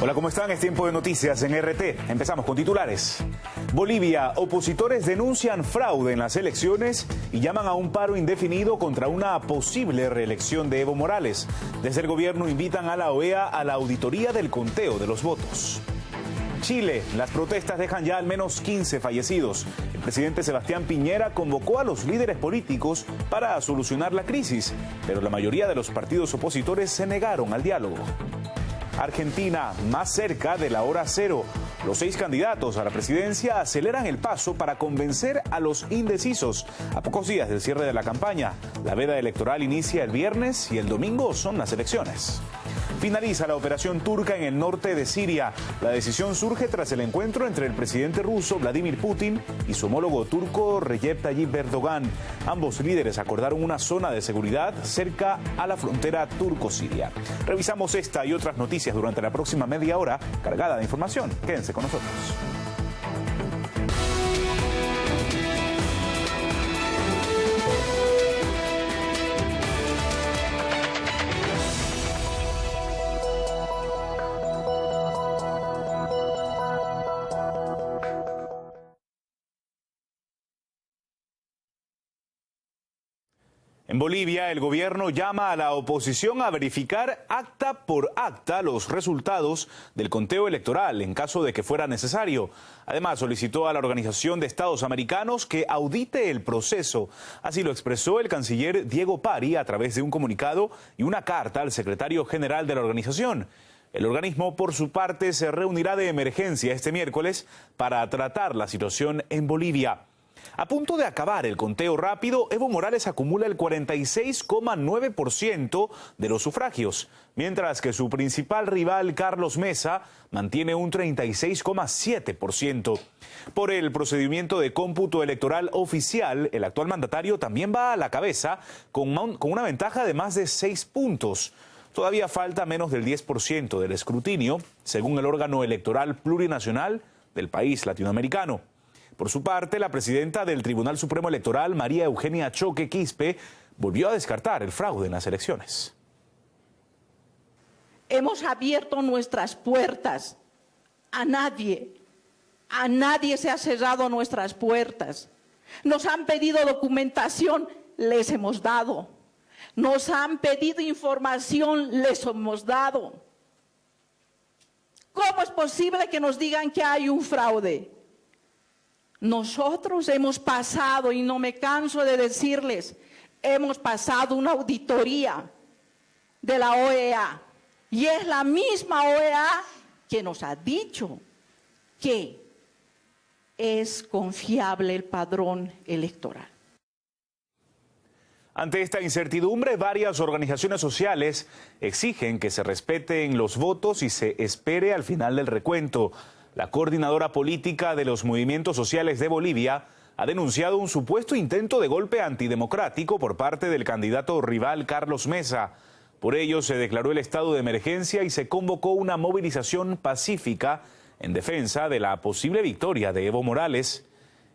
Hola, ¿cómo están? Es tiempo de noticias en RT. Empezamos con titulares. Bolivia, opositores denuncian fraude en las elecciones y llaman a un paro indefinido contra una posible reelección de Evo Morales. Desde el gobierno invitan a la OEA a la auditoría del conteo de los votos. Chile, las protestas dejan ya al menos 15 fallecidos. El presidente Sebastián Piñera convocó a los líderes políticos para solucionar la crisis, pero la mayoría de los partidos opositores se negaron al diálogo. Argentina, más cerca de la hora cero. Los 6 candidatos a la presidencia aceleran el paso para convencer a los indecisos. A pocos días del cierre de la campaña, la veda electoral inicia el viernes y el domingo son las elecciones. Finaliza la operación turca en el norte de Siria. La decisión surge tras el encuentro entre el presidente ruso Vladimir Putin y su homólogo turco Recep Tayyip Erdogan. Ambos líderes acordaron una zona de seguridad cerca a la frontera turco-siria. Revisamos esta y otras noticias durante la próxima media hora, cargada de información. Quédense con nosotros. En Bolivia, el gobierno llama a la oposición a verificar acta por acta los resultados del conteo electoral en caso de que fuera necesario. Además, solicitó a la Organización de Estados Americanos que audite el proceso. Así lo expresó el canciller Diego Pari a través de un comunicado y una carta al secretario general de la organización. El organismo, por su parte, se reunirá de emergencia este miércoles para tratar la situación en Bolivia. A punto de acabar el conteo rápido, Evo Morales acumula el 46,9% de los sufragios, mientras que su principal rival, Carlos Mesa, mantiene un 36,7%. Por el procedimiento de cómputo electoral oficial, el actual mandatario también va a la cabeza con una ventaja de más de 6 puntos. Todavía falta menos del 10% del escrutinio, según el órgano electoral plurinacional del país latinoamericano. Por su parte, la presidenta del Tribunal Supremo Electoral, María Eugenia Choque Quispe, volvió a descartar el fraude en las elecciones. Hemos abierto nuestras puertas. A nadie se ha cerrado nuestras puertas. Nos han pedido documentación, les hemos dado. Nos han pedido información, les hemos dado. ¿Cómo es posible que nos digan que hay un fraude? Nosotros hemos pasado, y no me canso de decirles, hemos pasado una auditoría de la OEA. Y es la misma OEA que nos ha dicho que es confiable el padrón electoral. Ante esta incertidumbre, varias organizaciones sociales exigen que se respeten los votos y se espere al final del recuento. La coordinadora política de los movimientos sociales de Bolivia ha denunciado un supuesto intento de golpe antidemocrático por parte del candidato rival Carlos Mesa. Por ello, se declaró el estado de emergencia y se convocó una movilización pacífica en defensa de la posible victoria de Evo Morales.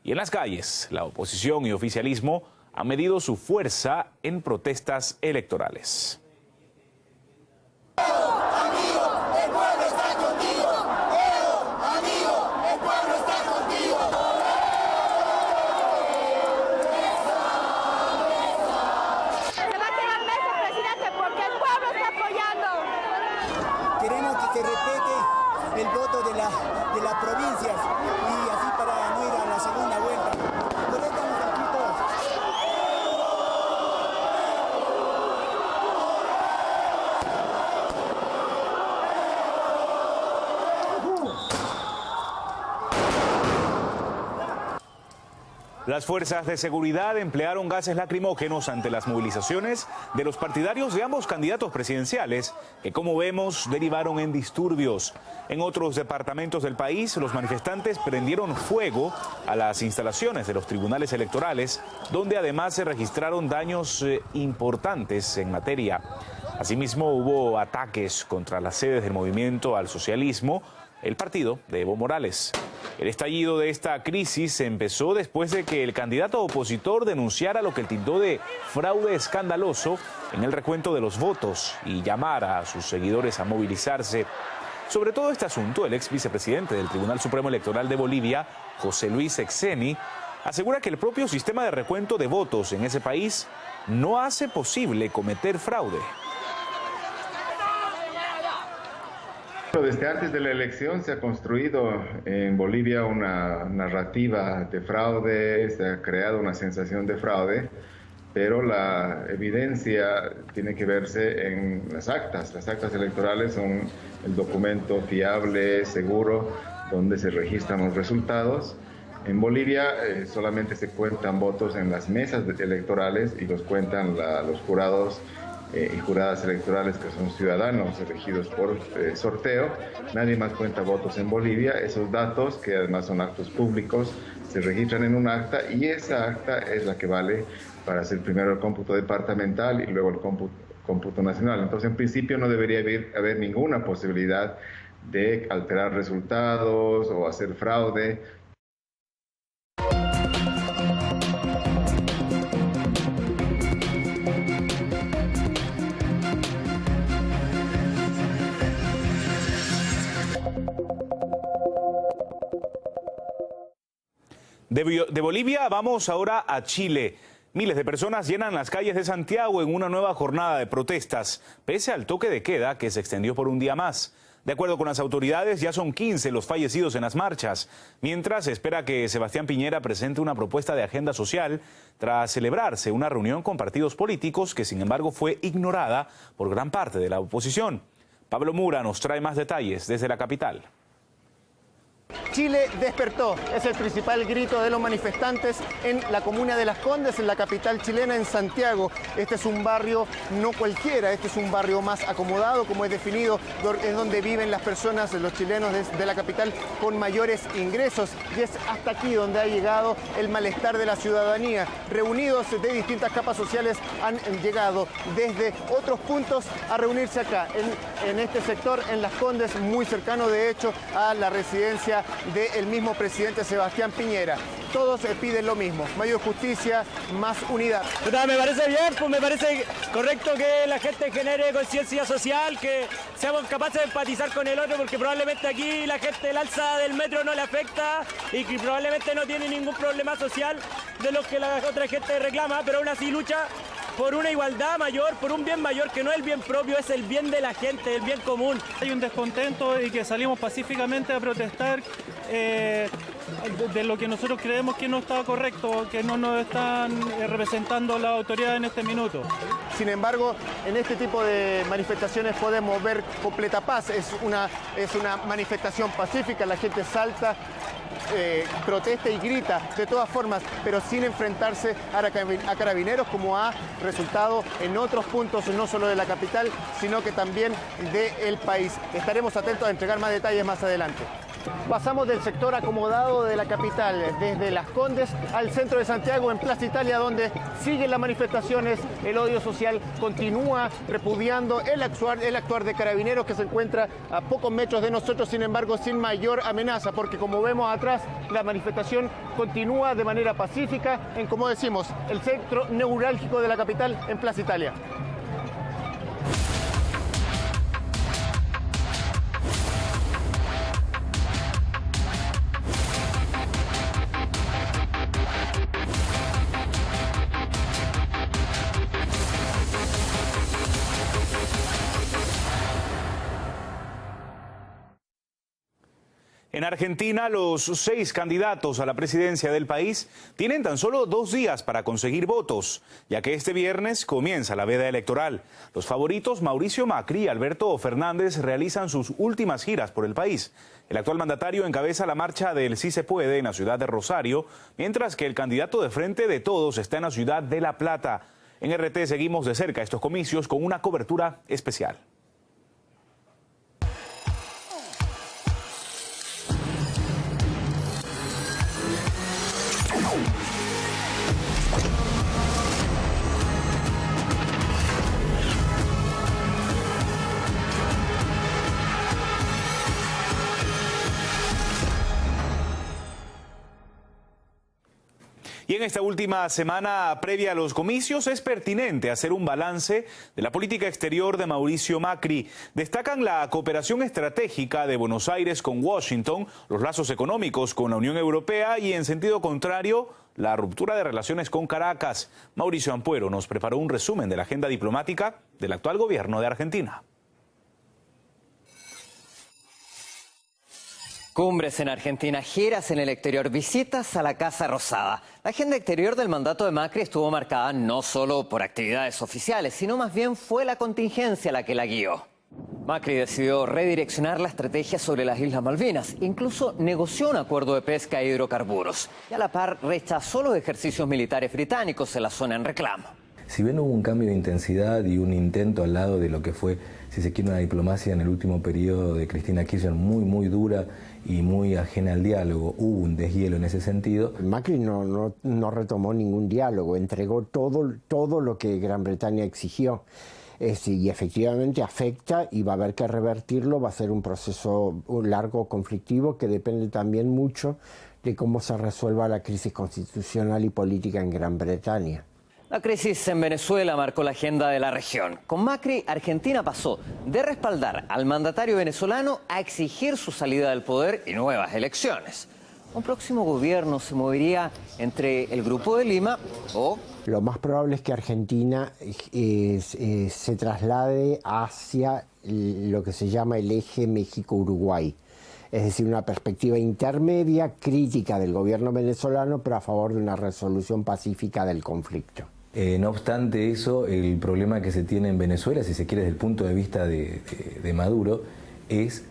Y en las calles, la oposición y oficialismo han medido su fuerza en protestas electorales. Queremos que se respete el voto de las provincias y así para no ir a la segunda vuelta. Por eso estamos aquí todos. Las fuerzas de seguridad emplearon gases lacrimógenos ante las movilizaciones de los partidarios de ambos candidatos presidenciales, que como vemos derivaron en disturbios. En otros departamentos del país, los manifestantes prendieron fuego a las instalaciones de los tribunales electorales, donde además se registraron daños importantes en materia. Asimismo, hubo ataques contra las sedes del Movimiento al Socialismo, el partido de Evo Morales. El estallido de esta crisis se empezó después de que el candidato opositor denunciara lo que él tildó de fraude escandaloso en el recuento de los votos y llamara a sus seguidores a movilizarse. Sobre todo este asunto, el ex vicepresidente del Tribunal Supremo Electoral de Bolivia, José Luis Exeni, asegura que el propio sistema de recuento de votos en ese país no hace posible cometer fraude. Desde antes de la elección se ha construido en Bolivia una narrativa de fraude, se ha creado una sensación de fraude, pero la evidencia tiene que verse en las actas. Las actas electorales son el documento fiable, seguro, donde se registran los resultados. En Bolivia solamente se cuentan votos en las mesas electorales y los cuentan los jurados y juradas electorales, que son ciudadanos elegidos por sorteo. Nadie más cuenta votos en Bolivia. Esos datos, que además son actos públicos, se registran en un acta y esa acta es la que vale para hacer primero el cómputo departamental y luego el cómputo nacional. Entonces, en principio no debería haber ninguna posibilidad de alterar resultados o hacer fraude. De Bolivia vamos ahora a Chile. Miles de personas llenan las calles de Santiago en una nueva jornada de protestas, pese al toque de queda que se extendió por un día más. De acuerdo con las autoridades, ya son 15 los fallecidos en las marchas, mientras se espera que Sebastián Piñera presente una propuesta de agenda social tras celebrarse una reunión con partidos políticos que, sin embargo, fue ignorada por gran parte de la oposición. Pablo Mura nos trae más detalles desde la capital. Chile despertó, es el principal grito de los manifestantes en la comuna de Las Condes, en la capital chilena, en Santiago. Este es un barrio no cualquiera, este es un barrio más acomodado, como es definido, es donde viven las personas, los chilenos de la capital con mayores ingresos, y es hasta aquí donde ha llegado el malestar de la ciudadanía. Reunidos de distintas capas sociales han llegado desde otros puntos a reunirse acá, en este sector, en Las Condes, muy cercano de hecho a la residencia del mismo presidente Sebastián Piñera. Todos piden lo mismo, mayor justicia, más unidad. Me parece bien, pues me parece correcto que la gente genere conciencia social, que seamos capaces de empatizar con el otro, porque probablemente aquí la gente, el alza del metro no le afecta y que probablemente no tiene ningún problema social de los que la otra gente reclama, pero aún así lucha por una igualdad mayor, por un bien mayor que no es el bien propio, es el bien de la gente, el bien común. Hay un descontento y que salimos pacíficamente a protestar de lo que nosotros creemos que no está correcto, que no nos están representando las autoridades en este minuto. Sin embargo, en este tipo de manifestaciones podemos ver completa paz. Es una manifestación pacífica, la gente salta, protesta y grita de todas formas, pero sin enfrentarse a carabineros, como ha resultado en otros puntos, no solo de la capital, sino que también del país. Estaremos atentos a entregar más detalles más adelante. Pasamos del sector acomodado de la capital, desde Las Condes al centro de Santiago, en Plaza Italia, donde siguen las manifestaciones. El odio social continúa repudiando el actuar de carabineros, que se encuentra a pocos metros de nosotros, sin embargo sin mayor amenaza, porque como vemos atrás, la manifestación continúa de manera pacífica en, como decimos, el centro neurálgico de la capital, en Plaza Italia. En Argentina, los 6 candidatos a la presidencia del país tienen tan solo 2 días para conseguir votos, ya que este viernes comienza la veda electoral. Los favoritos Mauricio Macri y Alberto Fernández realizan sus últimas giras por el país. El actual mandatario encabeza la marcha del Sí se puede en la ciudad de Rosario, mientras que el candidato de Frente de Todos está en la ciudad de La Plata. En RT seguimos de cerca estos comicios con una cobertura especial. Y en esta última semana previa a los comicios es pertinente hacer un balance de la política exterior de Mauricio Macri. Destacan la cooperación estratégica de Buenos Aires con Washington, los lazos económicos con la Unión Europea y, en sentido contrario, la ruptura de relaciones con Caracas. Mauricio Ampuero nos preparó un resumen de la agenda diplomática del actual gobierno de Argentina. Cumbres en Argentina, giras en el exterior, visitas a la Casa Rosada. La agenda exterior del mandato de Macri estuvo marcada no solo por actividades oficiales, sino más bien fue la contingencia la que la guió. Macri decidió redireccionar la estrategia sobre las Islas Malvinas. Incluso negoció un acuerdo de pesca e hidrocarburos. Y a la par rechazó los ejercicios militares británicos en la zona en reclamo. Si bien hubo un cambio de intensidad y un intento al lado de lo que fue, si se quiere, una diplomacia en el último periodo de Cristina Kirchner muy dura y muy ajena al diálogo, hubo un deshielo en ese sentido. Macri no retomó ningún diálogo, entregó todo lo que Gran Bretaña exigió. Y efectivamente afecta y va a haber que revertirlo, va a ser un proceso largo, conflictivo, que depende también mucho de cómo se resuelva la crisis constitucional y política en Gran Bretaña. La crisis en Venezuela marcó la agenda de la región. Con Macri, Argentina pasó de respaldar al mandatario venezolano a exigir su salida del poder y nuevas elecciones. Un próximo gobierno se movería entre el Grupo de Lima o... Lo más probable es que Argentina se traslade hacia lo que se llama el eje México-Uruguay. Es decir, una perspectiva intermedia, crítica del gobierno venezolano, pero a favor de una resolución pacífica del conflicto. No obstante eso, el problema que se tiene en Venezuela, si se quiere desde el punto de vista de Maduro, es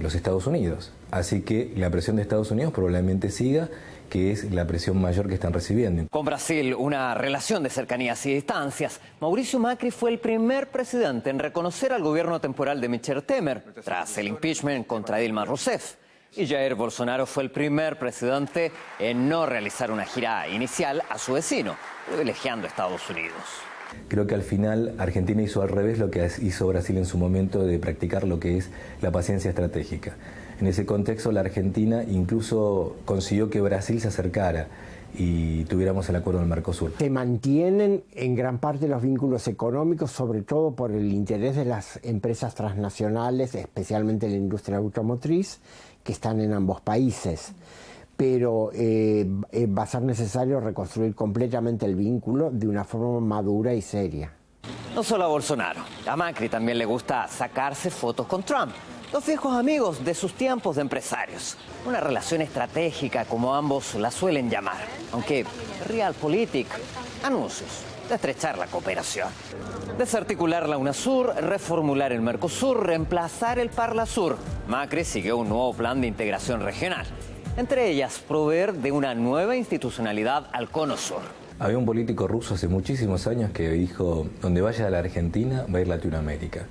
los Estados Unidos. Así que la presión de Estados Unidos probablemente siga, que es la presión mayor que están recibiendo. Con Brasil, una relación de cercanías y distancias. Mauricio Macri fue el primer presidente en reconocer al gobierno temporal de Michel Temer, tras el impeachment contra Dilma Rousseff. Y Jair Bolsonaro fue el primer presidente en no realizar una gira inicial a su vecino, privilegiando a Estados Unidos. Creo que al final Argentina hizo al revés lo que hizo Brasil en su momento, de practicar lo que es la paciencia estratégica. En ese contexto, la Argentina incluso consiguió que Brasil se acercara y tuviéramos el acuerdo del Mercosur. Se mantienen en gran parte los vínculos económicos, sobre todo por el interés de las empresas transnacionales, especialmente la industria automotriz, que están en ambos países. Pero va a ser necesario reconstruir completamente el vínculo de una forma madura y seria. No solo a Bolsonaro, a Macri también le gusta sacarse fotos con Trump. Dos viejos amigos de sus tiempos de empresarios. Una relación estratégica, como ambos la suelen llamar. Aunque realpolitik, anuncios de estrechar la cooperación. Desarticular la UNASUR, reformular el Mercosur, reemplazar el Parlasur. Macri siguió un nuevo plan de integración regional. Entre ellas, proveer de una nueva institucionalidad al Cono Sur. Había un político ruso hace muchísimos años que dijo: donde vaya la Argentina, va a ir Latinoamérica.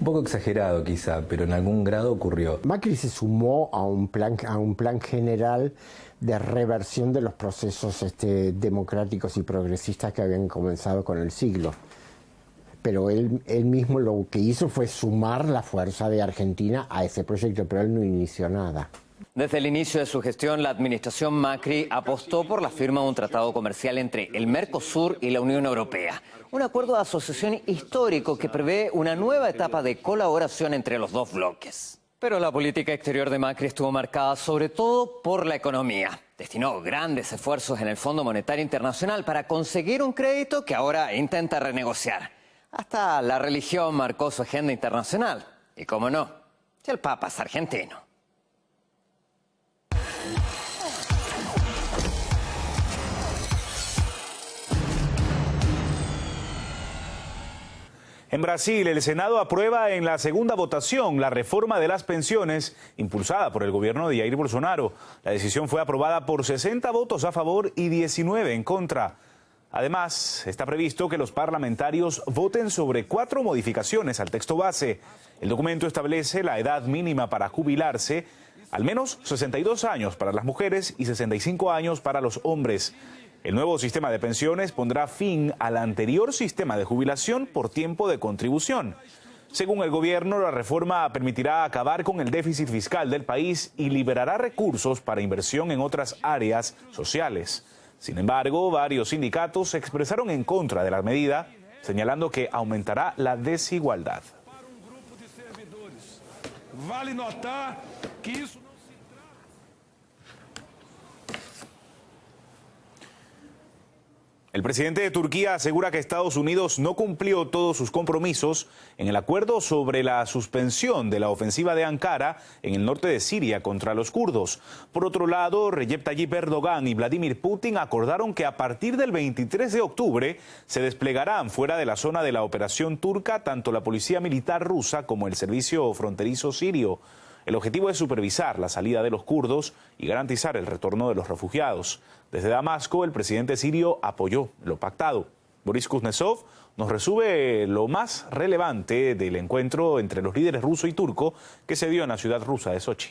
Un poco exagerado quizá, pero en algún grado ocurrió. Macri se sumó a un plan general de reversión de los procesos democráticos y progresistas que habían comenzado con el siglo. Pero él mismo lo que hizo fue sumar la fuerza de Argentina a ese proyecto, pero él no inició nada. Desde el inicio de su gestión, la administración Macri apostó por la firma de un tratado comercial entre el Mercosur y la Unión Europea. Un acuerdo de asociación histórico que prevé una nueva etapa de colaboración entre los dos bloques. Pero la política exterior de Macri estuvo marcada sobre todo por la economía. Destinó grandes esfuerzos en el Fondo Monetario Internacional para conseguir un crédito que ahora intenta renegociar. Hasta la religión marcó su agenda internacional. Y cómo no, si el Papa es argentino. En Brasil, el Senado aprueba en la segunda votación la reforma de las pensiones impulsada por el gobierno de Jair Bolsonaro. La decisión fue aprobada por 60 votos a favor y 19 en contra. Además, está previsto que los parlamentarios voten sobre 4 modificaciones al texto base. El documento establece la edad mínima para jubilarse, al menos 62 años para las mujeres y 65 años para los hombres. El nuevo sistema de pensiones pondrá fin al anterior sistema de jubilación por tiempo de contribución. Según el gobierno, la reforma permitirá acabar con el déficit fiscal del país y liberará recursos para inversión en otras áreas sociales. Sin embargo, varios sindicatos se expresaron en contra de la medida, señalando que aumentará la desigualdad. Vale notar que isso... El presidente de Turquía asegura que Estados Unidos no cumplió todos sus compromisos en el acuerdo sobre la suspensión de la ofensiva de Ankara en el norte de Siria contra los kurdos. Por otro lado, Recep Tayyip Erdogan y Vladimir Putin acordaron que a partir del 23 de octubre se desplegarán fuera de la zona de la operación turca tanto la policía militar rusa como el servicio fronterizo sirio. El objetivo es supervisar la salida de los kurdos y garantizar el retorno de los refugiados. Desde Damasco, el presidente sirio apoyó lo pactado. Boris Kuznetsov nos resume lo más relevante del encuentro entre los líderes ruso y turco que se dio en la ciudad rusa de Sochi.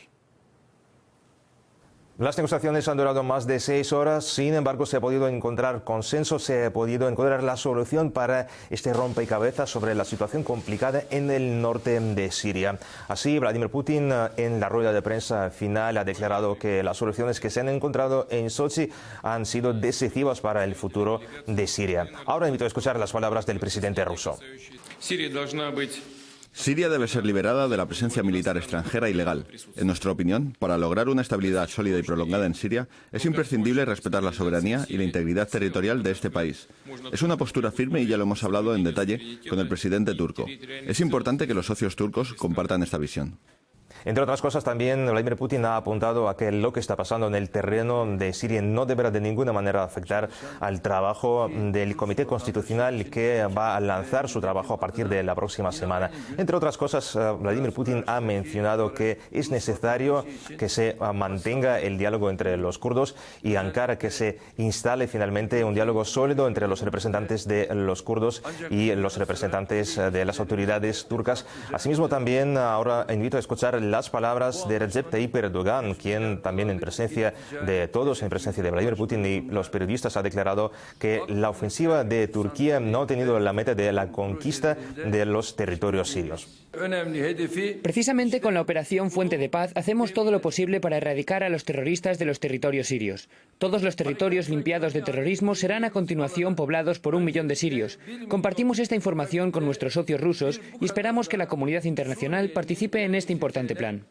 Las negociaciones han durado más de 6 horas, sin embargo se ha podido encontrar consenso, se ha podido encontrar la solución para este rompecabezas sobre la situación complicada en el norte de Siria. Así, Vladimir Putin en la rueda de prensa final ha declarado que las soluciones que se han encontrado en Sochi han sido decisivas para el futuro de Siria. Ahora invito a escuchar las palabras del presidente ruso. Siria debe ser liberada de la presencia militar extranjera ilegal. En nuestra opinión, para lograr una estabilidad sólida y prolongada en Siria, es imprescindible respetar la soberanía y la integridad territorial de este país. Es una postura firme y ya lo hemos hablado en detalle con el presidente turco. Es importante que los socios turcos compartan esta visión. Entre otras cosas, también Vladimir Putin ha apuntado a que lo que está pasando en el terreno de Siria no deberá de ninguna manera afectar al trabajo del Comité Constitucional que va a lanzar su trabajo a partir de la próxima semana. Entre otras cosas, Vladimir Putin ha mencionado que es necesario que se mantenga el diálogo entre los kurdos y Ankara, que se instale finalmente un diálogo sólido entre los representantes de los kurdos y los representantes de las autoridades turcas. Asimismo, también ahora invito a escuchar las palabras de Recep Tayyip Erdogan, quien también en presencia de todos, en presencia de Vladimir Putin y los periodistas, ha declarado que la ofensiva de Turquía no ha tenido la meta de la conquista de los territorios sirios. Precisamente con la operación Fuente de Paz hacemos todo lo posible para erradicar a los terroristas de los territorios sirios. Todos los territorios limpiados de terrorismo serán a continuación poblados por 1 millón de sirios. Compartimos esta información con nuestros socios rusos y esperamos que la comunidad internacional participe en este importante plan.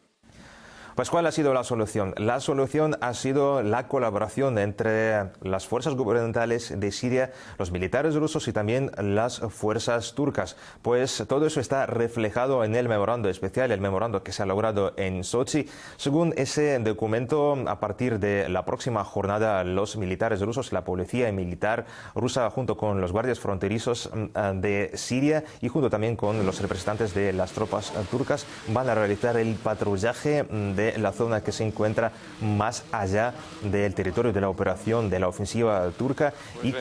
Pues ¿cuál ha sido la solución? La solución ha sido la colaboración entre las fuerzas gubernamentales de Siria, los militares rusos y también las fuerzas turcas. Pues todo eso está reflejado en el memorando especial, el memorando que se ha logrado en Sochi. Según ese documento, a partir de la próxima jornada, los militares rusos, la policía militar rusa, junto con los guardias fronterizos de Siria y junto también con los representantes de las tropas turcas, van a realizar el patrullaje de la zona que se encuentra más allá del territorio de la operación de la ofensiva turca y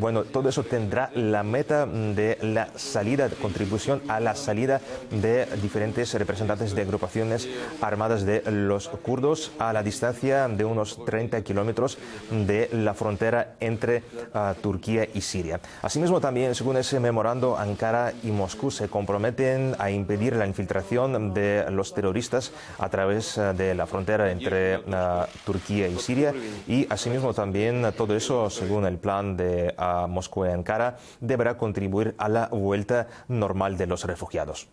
bueno, todo eso tendrá la meta de la salida, contribución a la salida de diferentes representantes de agrupaciones armadas de los kurdos a la distancia de unos 30 kilómetros de la frontera entre Turquía y Siria. Asimismo, también, según ese memorando, Ankara y Moscú se comprometen a impedir la infiltración de los terroristas a través de la frontera entre Turquía y Siria y asimismo también todo eso, según el plan de Moscú y Ankara, deberá contribuir a la vuelta normal de los refugiados.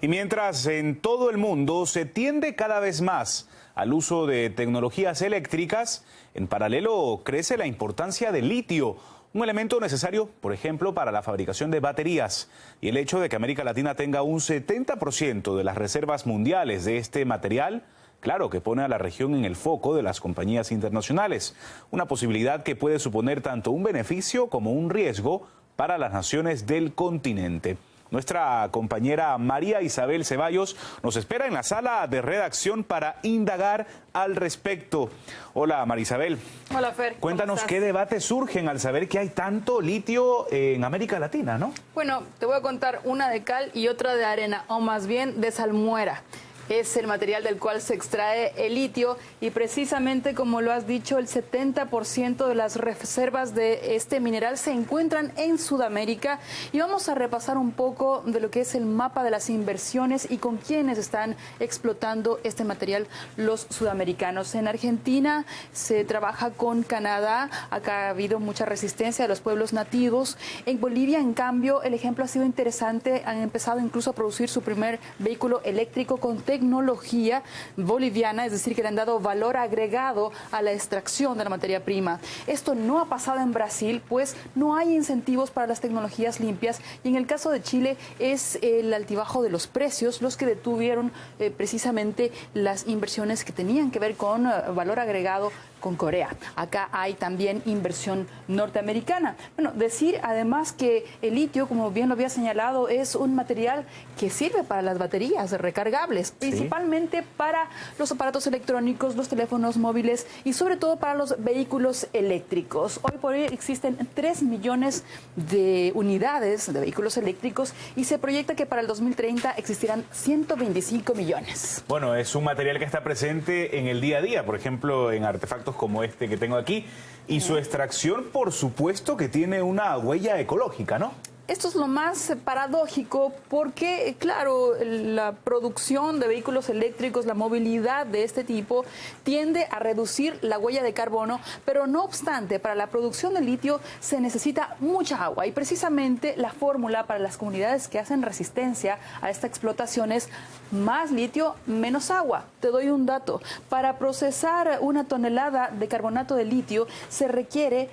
Y mientras en todo el mundo se tiende cada vez más al uso de tecnologías eléctricas, en paralelo crece la importancia del litio, un elemento necesario, por ejemplo, para la fabricación de baterías. Y el hecho de que América Latina tenga un 70% de las reservas mundiales de este material, claro que pone a la región en el foco de las compañías internacionales. Una posibilidad que puede suponer tanto un beneficio como un riesgo para las naciones del continente. Nuestra compañera María Isabel Ceballos nos espera en la sala de redacción para indagar al respecto. Hola, María Isabel. Hola, Fer. Cuéntanos qué debates surgen al saber que hay tanto litio en América Latina, ¿no? Bueno, te voy a contar una de cal y otra de arena, o más bien de salmuera. Es el material del cual se extrae el litio y precisamente como lo has dicho, el 70% de las reservas de este mineral se encuentran en Sudamérica y vamos a repasar un poco de lo que es el mapa de las inversiones y con quiénes están explotando este material los sudamericanos. En Argentina se trabaja con Canadá, acá ha habido mucha resistencia de los pueblos nativos. En Bolivia, en cambio, el ejemplo ha sido interesante, han empezado incluso a producir su primer vehículo eléctrico con tecnología boliviana, es decir, que le han dado valor agregado a la extracción de la materia prima. Esto no ha pasado en Brasil, pues no hay incentivos para las tecnologías limpias y en el caso de Chile es el altibajo de los precios los que detuvieron precisamente las inversiones que tenían que ver con valor agregado con Corea. Acá hay también inversión norteamericana. Bueno, decir además que el litio, como bien lo había señalado, es un material que sirve para las baterías recargables, principalmente para los aparatos electrónicos, los teléfonos móviles y sobre todo para los vehículos eléctricos. Hoy por hoy existen 3 millones de unidades de vehículos eléctricos y se proyecta que para el 2030 existirán 125 millones. Bueno, es un material que está presente en el día a día, por ejemplo, en artefactos como este que tengo aquí, y su extracción, por supuesto, que tiene una huella ecológica, ¿no? Esto es lo más paradójico porque, claro, la producción de vehículos eléctricos, la movilidad de este tipo tiende a reducir la huella de carbono, pero no obstante, para la producción de litio se necesita mucha agua y precisamente la fórmula para las comunidades que hacen resistencia a esta explotación es más litio, menos agua. Te doy un dato. Para procesar una tonelada de carbonato de litio se requiere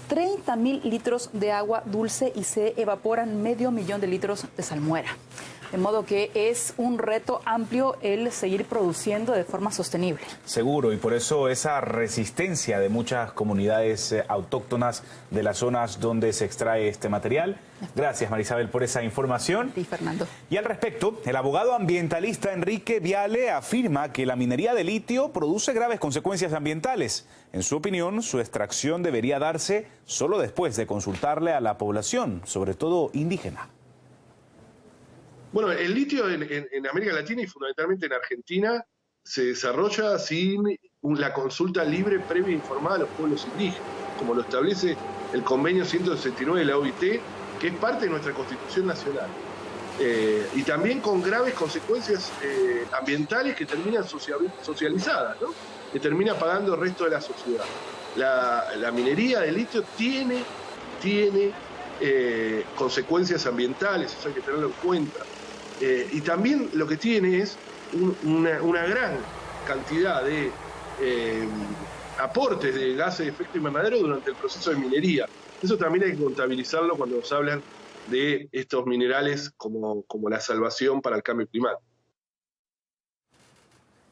30.000 litros de agua dulce y se evaporan 500.000 de litros de salmuera. De modo que es un reto amplio el seguir produciendo de forma sostenible. Seguro, y por eso esa resistencia de muchas comunidades autóctonas de las zonas donde se extrae este material. Gracias, María Isabel, por esa información. Sí, Fernando. Y al respecto, el abogado ambientalista Enrique Viale afirma que la minería de litio produce graves consecuencias ambientales. En su opinión, su extracción debería darse solo después de consultarle a la población, sobre todo indígena. Bueno, el litio en América Latina y fundamentalmente en Argentina se desarrolla sin la consulta libre, previa e informada a los pueblos indígenas, como lo establece el convenio 169 de la OIT, que es parte de nuestra Constitución Nacional. Y también con graves consecuencias ambientales que terminan socializadas, ¿no? Que termina pagando el resto de la sociedad. La minería de litio tiene consecuencias ambientales, eso hay que tenerlo en cuenta. Y también lo que tiene es una gran cantidad de aportes de gases de efecto invernadero durante el proceso de minería. Eso también hay que contabilizarlo cuando nos hablan de estos minerales como la salvación para el cambio climático.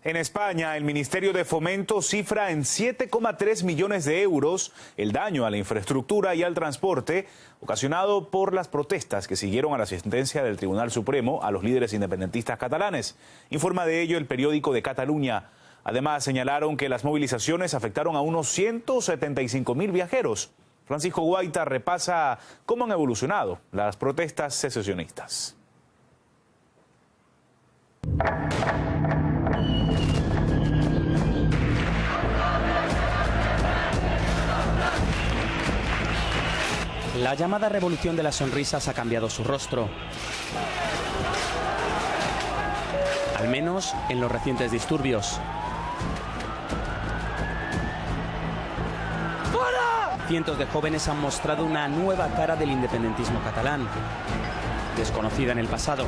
En España, el Ministerio de Fomento cifra en 7,3 millones de euros el daño a la infraestructura y al transporte ocasionado por las protestas que siguieron a la sentencia del Tribunal Supremo a los líderes independentistas catalanes. Informa de ello el periódico de Cataluña. Además, señalaron que las movilizaciones afectaron a unos 175.000 viajeros. Francisco Guaita repasa cómo han evolucionado las protestas secesionistas. La llamada revolución de las sonrisas ha cambiado su rostro. Al menos en los recientes disturbios. Cientos de jóvenes han mostrado una nueva cara del independentismo catalán, desconocida en el pasado.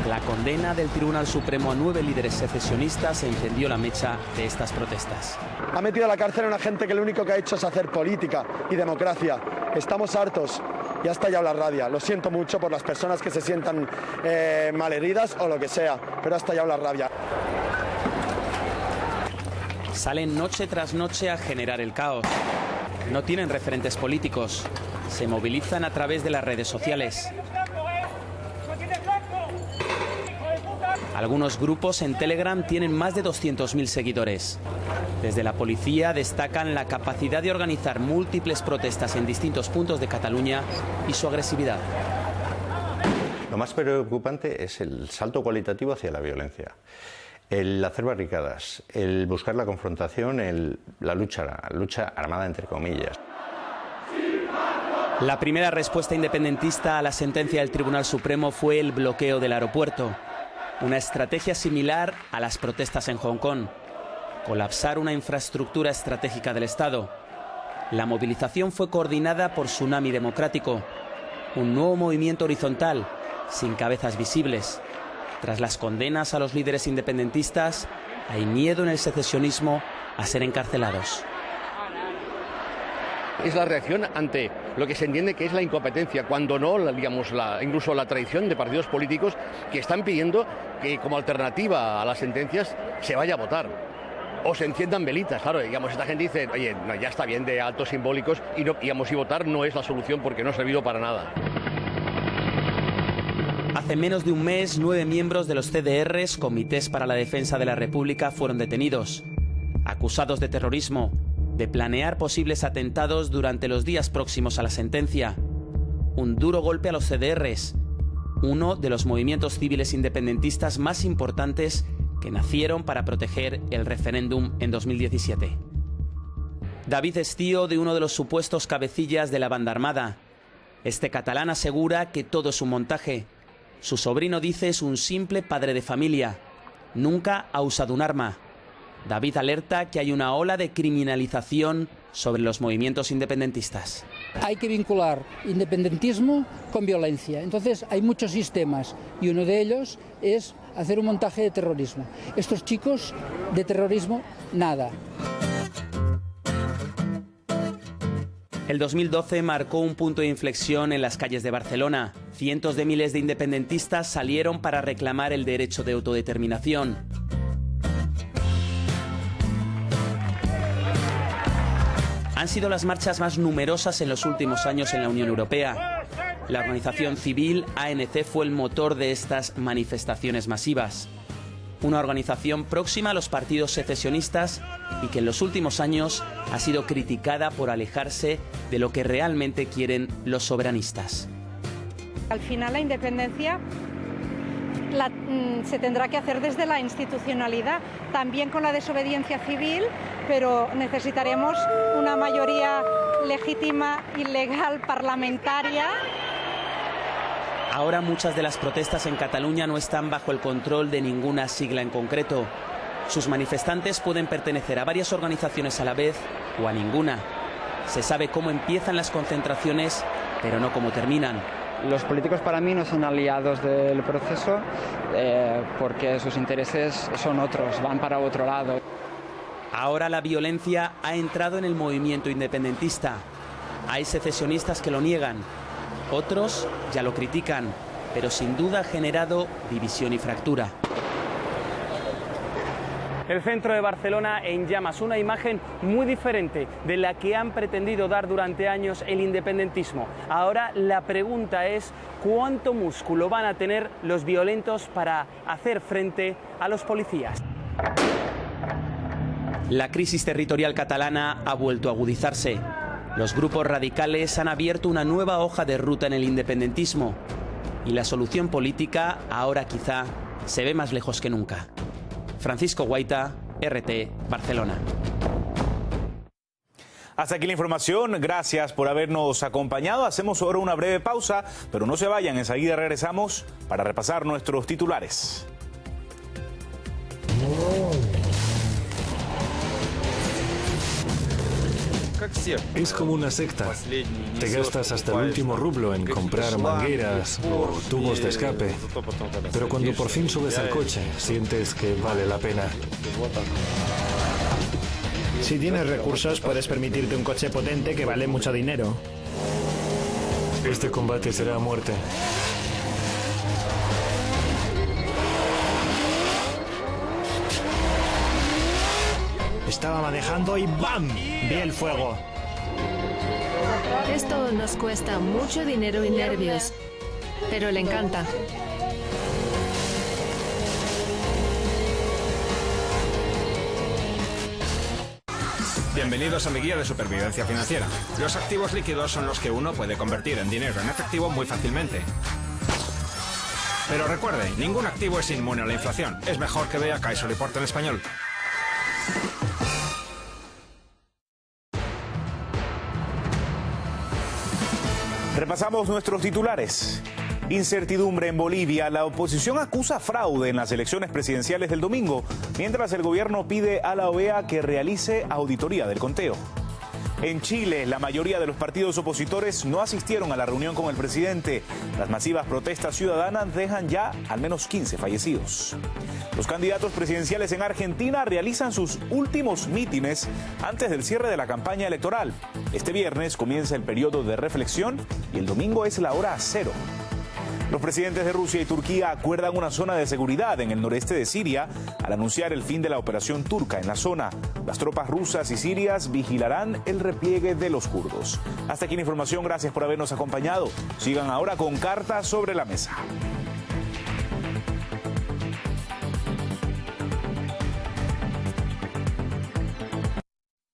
La condena del Tribunal Supremo a 9 líderes secesionistas encendió la mecha de estas protestas. Ha metido a la cárcel a una gente que lo único que ha hecho es hacer política y democracia. Estamos hartos. Ya ha estallado la rabia. Lo siento mucho por las personas que se sientan malheridas o lo que sea, pero ha estallado la rabia. Salen noche tras noche a generar el caos. No tienen referentes políticos. Se movilizan a través de las redes sociales. Algunos grupos en Telegram tienen más de 200.000 seguidores. Desde la policía destacan la capacidad de organizar múltiples protestas en distintos puntos de Cataluña y su agresividad. Lo más preocupante es el salto cualitativo hacia la violencia. El hacer barricadas, el buscar la confrontación, la lucha armada entre comillas. La primera respuesta independentista a la sentencia del Tribunal Supremo fue el bloqueo del aeropuerto. Una estrategia similar a las protestas en Hong Kong. Colapsar una infraestructura estratégica del Estado. La movilización fue coordinada por Tsunami Democrático, un nuevo movimiento horizontal, sin cabezas visibles. Tras las condenas a los líderes independentistas, hay miedo en el secesionismo a ser encarcelados. Es la reacción ante lo que se entiende que es la incompetencia, cuando no, digamos, incluso la traición de partidos políticos que están pidiendo que como alternativa a las sentencias se vaya a votar o se enciendan velitas. Claro, digamos, esta gente dice, oye, no, ya está bien de actos simbólicos y no, digamos, y votar no es la solución porque no ha servido para nada. Hace menos de un mes, 9 miembros de los CDRs, Comités para la Defensa de la República, fueron detenidos, acusados de terrorismo, de planear posibles atentados durante los días próximos a la sentencia. Un duro golpe a los CDRs, uno de los movimientos civiles independentistas más importantes que nacieron para proteger el referéndum en 2017. David es tío de uno de los supuestos cabecillas de la banda armada. Este catalán asegura que todo es un montaje. Su sobrino dice es un simple padre de familia. Nunca ha usado un arma. David alerta que hay una ola de criminalización sobre los movimientos independentistas. Hay que vincular independentismo con violencia. Entonces hay muchos sistemas y uno de ellos es hacer un montaje de terrorismo. Estos chicos de terrorismo, nada. El 2012 marcó un punto de inflexión en las calles de Barcelona. Cientos de miles de independentistas salieron para reclamar el derecho de autodeterminación. Han sido las marchas más numerosas en los últimos años en la Unión Europea. La organización civil ANC fue el motor de estas manifestaciones masivas. Una organización próxima a los partidos secesionistas y que en los últimos años ha sido criticada por alejarse de lo que realmente quieren los soberanistas. Al final la independencia se tendrá que hacer desde la institucionalidad, también con la desobediencia civil, pero necesitaremos una mayoría legítima y legal parlamentaria. Ahora muchas de las protestas en Cataluña no están bajo el control de ninguna sigla en concreto. Sus manifestantes pueden pertenecer a varias organizaciones a la vez o a ninguna. Se sabe cómo empiezan las concentraciones, pero no cómo terminan. Los políticos para mí no son aliados del proceso porque sus intereses son otros, van para otro lado. Ahora la violencia ha entrado en el movimiento independentista. Hay secesionistas que lo niegan, otros ya lo critican, pero sin duda ha generado división y fractura. El centro de Barcelona en llamas, una imagen muy diferente de la que han pretendido dar durante años el independentismo. Ahora la pregunta es cuánto músculo van a tener los violentos para hacer frente a los policías. La crisis territorial catalana ha vuelto a agudizarse. Los grupos radicales han abierto una nueva hoja de ruta en el independentismo y la solución política ahora quizá se ve más lejos que nunca. Francisco Guaita, RT, Barcelona. Hasta aquí la información, gracias por habernos acompañado. Hacemos ahora una breve pausa, pero no se vayan, enseguida regresamos para repasar nuestros titulares. Es como una secta. Te gastas hasta el último rublo en comprar mangueras o tubos de escape. Pero cuando por fin subes al coche, sientes que vale la pena. Si tienes recursos, puedes permitirte un coche potente que vale mucho dinero. Este combate será a muerte. Estaba manejando y ¡bam! Vi el fuego. Esto nos cuesta mucho dinero y nervios, pero le encanta. Bienvenidos a mi guía de supervivencia financiera. Los activos líquidos son los que uno puede convertir en dinero en efectivo muy fácilmente. Pero recuerde, ningún activo es inmune a la inflación. Es mejor que vea Kaiser Report en español. Repasamos nuestros titulares. Incertidumbre en Bolivia. La oposición acusa fraude en las elecciones presidenciales del domingo, mientras el gobierno pide a la OEA que realice auditoría del conteo. En Chile, la mayoría de los partidos opositores no asistieron a la reunión con el presidente. Las masivas protestas ciudadanas dejan ya al menos 15 fallecidos. Los candidatos presidenciales en Argentina realizan sus últimos mítines antes del cierre de la campaña electoral. Este viernes comienza el periodo de reflexión y el domingo es la hora cero. Los presidentes de Rusia y Turquía acuerdan una zona de seguridad en el noreste de Siria al anunciar el fin de la operación turca en la zona. Las tropas rusas y sirias vigilarán el repliegue de los kurdos. Hasta aquí la información, gracias por habernos acompañado. Sigan ahora con Cartas sobre la Mesa.